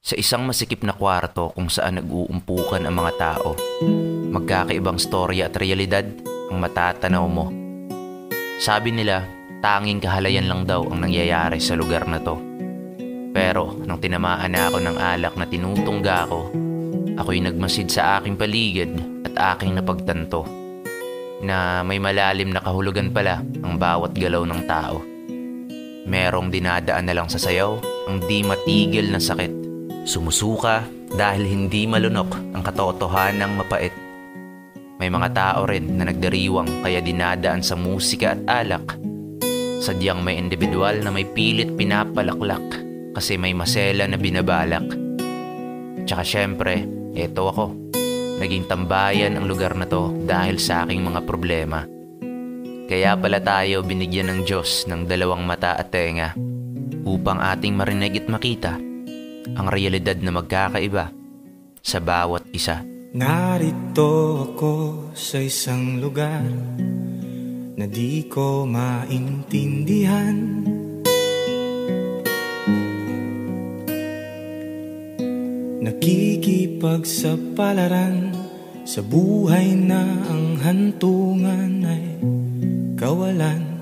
Sa isang masikip na kwarto kung saan nag-uumpukan ang mga tao, magkakaibang storya at realidad ang matatanaw mo. Sabi nila, tanging kahalayan lang daw ang nangyayari sa lugar na to. Pero nang tinamaan na ako ng alak na tinutungga ko, ako'y nagmasid sa aking paligid at aking napagtanto na may malalim na kahulugan pala ang bawat galaw ng tao. Merong dinadaan na lang sa sayaw ang di matigil na sakit. Sumusuka dahil hindi malunok ang katotohanang mapait. May mga tao rin na nagdiriwang kaya dinadaan sa musika at alak. Sadyang may individual na may pilit pinapalaklak kasi may masela na binabalak. Tsaka syempre, eto ako. Naging tambayan ang lugar na to dahil sa aking mga problema. Kaya pala tayo binigyan ng Diyos ng dalawang mata at tenga upang ating marinig at makita ang realidad na magkakaiba sa bawat isa. Narito ako sa isang lugar na di ko maintindihan. Nakikipagsapalaran sa buhay na ang hantungan ay kawalan.